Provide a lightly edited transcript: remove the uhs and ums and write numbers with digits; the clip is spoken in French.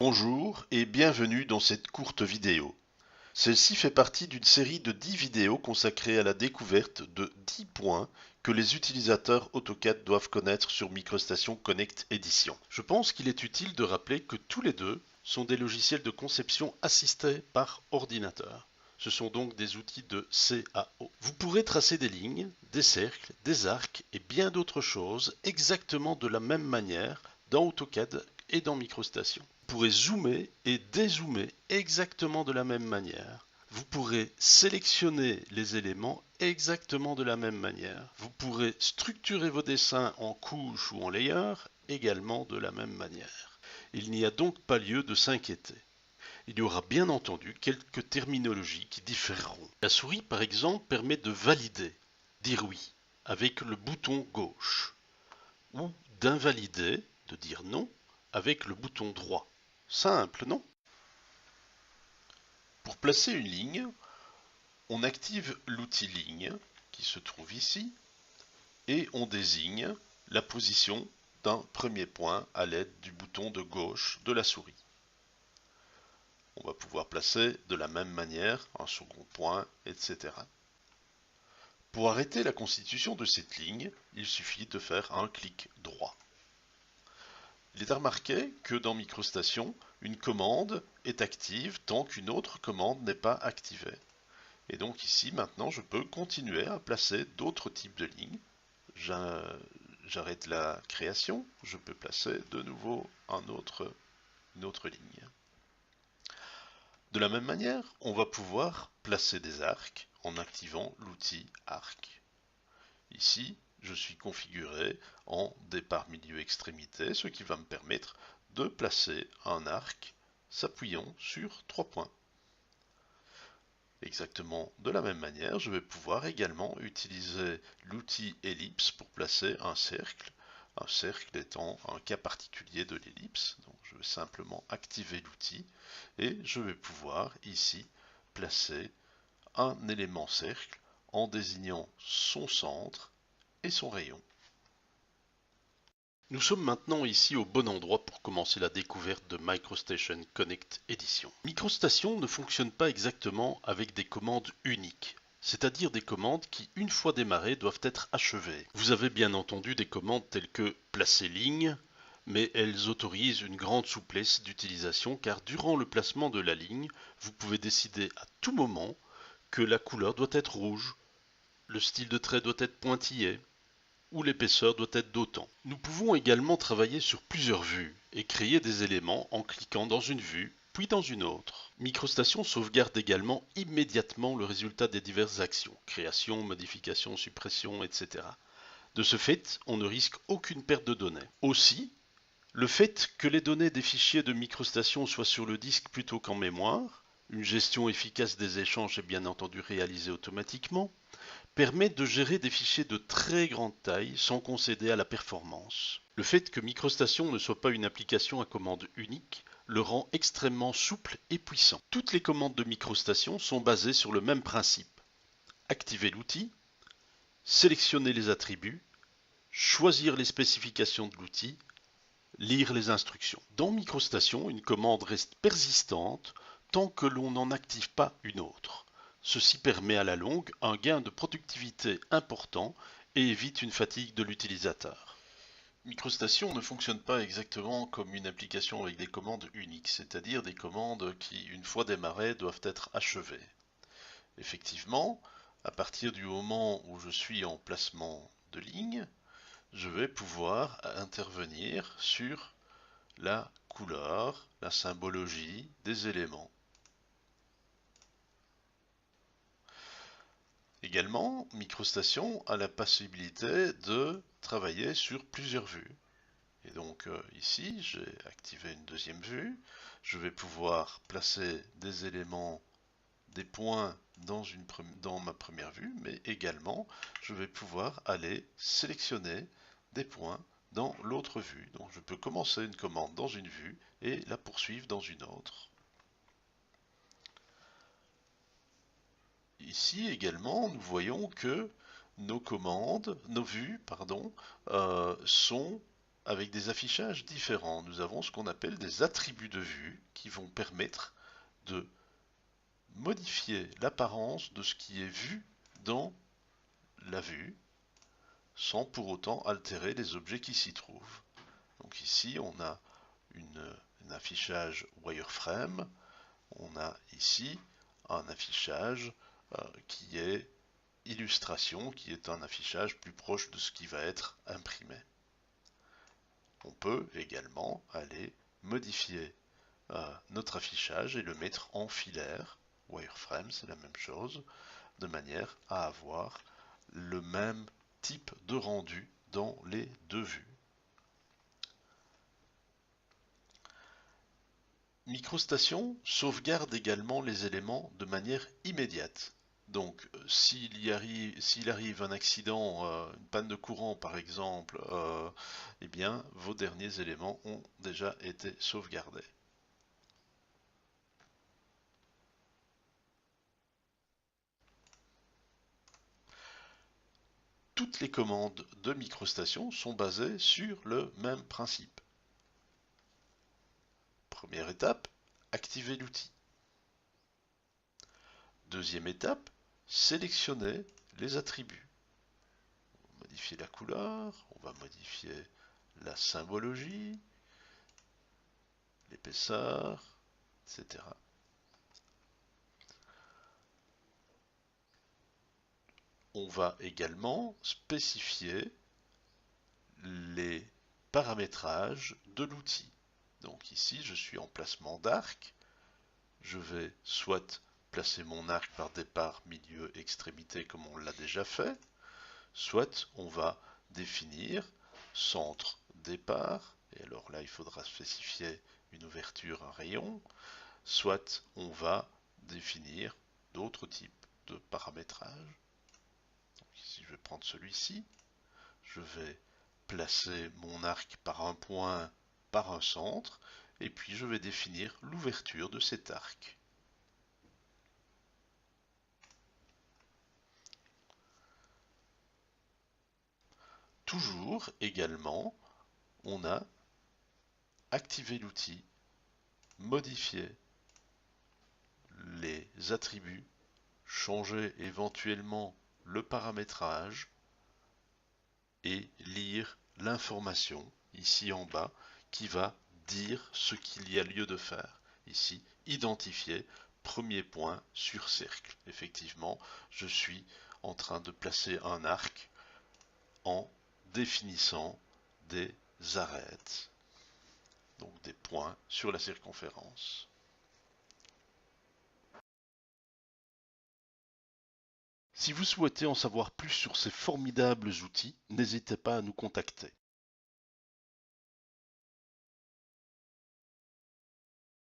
Bonjour et bienvenue dans cette courte vidéo. Celle-ci fait partie d'une série de 10 vidéos consacrées à la découverte de 10 points que les utilisateurs AutoCAD doivent connaître sur MicroStation Connect Edition. Je pense qu'il est utile de rappeler que tous les deux sont des logiciels de conception assistés par ordinateur. Ce sont donc des outils de CAO. Vous pourrez tracer des lignes, des cercles, des arcs et bien d'autres choses exactement de la même manière dans AutoCAD et dans MicroStation. Vous pourrez zoomer et dézoomer exactement de la même manière. Vous pourrez sélectionner les éléments exactement de la même manière. Vous pourrez structurer vos dessins en couches ou en layers également de la même manière. Il n'y a donc pas lieu de s'inquiéter. Il y aura bien entendu quelques terminologies qui différeront. La souris, par exemple, permet de valider, dire oui, avec le bouton gauche, ou d'invalider, de dire non, avec le bouton droit. Simple, non? Pour placer une ligne, on active l'outil ligne qui se trouve ici et on désigne la position d'un premier point à l'aide du bouton de gauche de la souris. On va pouvoir placer de la même manière un second point, etc. Pour arrêter la constitution de cette ligne, il suffit de faire un clic droit. Il est à remarquer que dans MicroStation, une commande est active tant qu'une autre commande n'est pas activée. Et donc ici, maintenant, je peux continuer à placer d'autres types de lignes. J'arrête la création, je peux placer de nouveau une autre ligne. De la même manière, on va pouvoir placer des arcs en activant l'outil arc. Ici, je suis configuré en départ milieu extrémité, ce qui va me permettre de placer un arc s'appuyant sur 3 points. Exactement de la même manière, je vais pouvoir également utiliser l'outil ellipse pour placer un cercle étant un cas particulier de l'ellipse. Donc je vais simplement activer l'outil et je vais pouvoir ici placer un élément cercle en désignant son centre et son rayon. Nous sommes maintenant ici au bon endroit pour commencer la découverte de MicroStation Connect Edition. MicroStation ne fonctionne pas exactement avec des commandes uniques, c'est-à-dire des commandes qui, une fois démarrées, doivent être achevées. Vous avez bien entendu des commandes telles que placer ligne, mais elles autorisent une grande souplesse d'utilisation car durant le placement de la ligne, vous pouvez décider à tout moment que la couleur doit être rouge, le style de trait doit être pointillé, où l'épaisseur doit être d'autant. Nous pouvons également travailler sur plusieurs vues et créer des éléments en cliquant dans une vue, puis dans une autre. MicroStation sauvegarde également immédiatement le résultat des diverses actions, création, modification, suppression, etc. De ce fait, on ne risque aucune perte de données. Aussi, le fait que les données des fichiers de MicroStation soient sur le disque plutôt qu'en mémoire, une gestion efficace des échanges est bien entendu réalisée automatiquement, permet de gérer des fichiers de très grande taille sans concéder à la performance. Le fait que MicroStation ne soit pas une application à commande unique le rend extrêmement souple et puissant. Toutes les commandes de MicroStation sont basées sur le même principe. Activer l'outil, sélectionner les attributs, choisir les spécifications de l'outil, lire les instructions. Dans MicroStation, une commande reste persistante tant que l'on n'en active pas une autre. Ceci permet à la longue un gain de productivité important et évite une fatigue de l'utilisateur. MicroStation ne fonctionne pas exactement comme une application avec des commandes uniques, c'est-à-dire des commandes qui, une fois démarrées, doivent être achevées. Effectivement, à partir du moment où je suis en placement de ligne, je vais pouvoir intervenir sur la couleur, la symbologie des éléments. Également, MicroStation a la possibilité de travailler sur plusieurs vues. Et donc ici, j'ai activé une deuxième vue. Je vais pouvoir placer des éléments, des points dans ma première vue, mais également, je vais pouvoir aller sélectionner des points dans l'autre vue. Donc je peux commencer une commande dans une vue et la poursuivre dans une autre. Ici également, nous voyons que nos vues, sont avec des affichages différents. Nous avons ce qu'on appelle des attributs de vue qui vont permettre de modifier l'apparence de ce qui est vu dans la vue sans pour autant altérer les objets qui s'y trouvent. Donc ici on a un affichage wireframe, on a ici un affichage qui est illustration, qui est un affichage plus proche de ce qui va être imprimé. On peut également aller modifier notre affichage et le mettre en filaire. Wireframe, c'est la même chose, de manière à avoir le même type de rendu dans les deux vues. MicroStation sauvegarde également les éléments de manière immédiate. Donc s'il arrive un accident, une panne de courant par exemple, eh bien vos derniers éléments ont déjà été sauvegardés. Toutes les commandes de MicroStation sont basées sur le même principe. Première étape, activer l'outil. Deuxième étape, sélectionner les attributs. On va modifier la couleur, on va modifier la symbologie, l'épaisseur, etc. On va également spécifier les paramétrages de l'outil. Donc ici, je suis en placement d'arc. Je vais soit placer mon arc par départ, milieu, extrémité comme on l'a déjà fait, soit on va définir centre, départ, et alors là il faudra spécifier une ouverture, un rayon, soit on va définir d'autres types de paramétrage. Donc ici je vais prendre celui-ci, je vais placer mon arc par un point, par un centre, et puis je vais définir l'ouverture de cet arc. Toujours également, on a activé l'outil, modifié les attributs, changer éventuellement le paramétrage et lire l'information ici en bas qui va dire ce qu'il y a lieu de faire. Ici, identifier, premier point sur cercle. Effectivement, je suis en train de placer un arc en définissant des arêtes, donc des points sur la circonférence. Si vous souhaitez en savoir plus sur ces formidables outils, n'hésitez pas à nous contacter.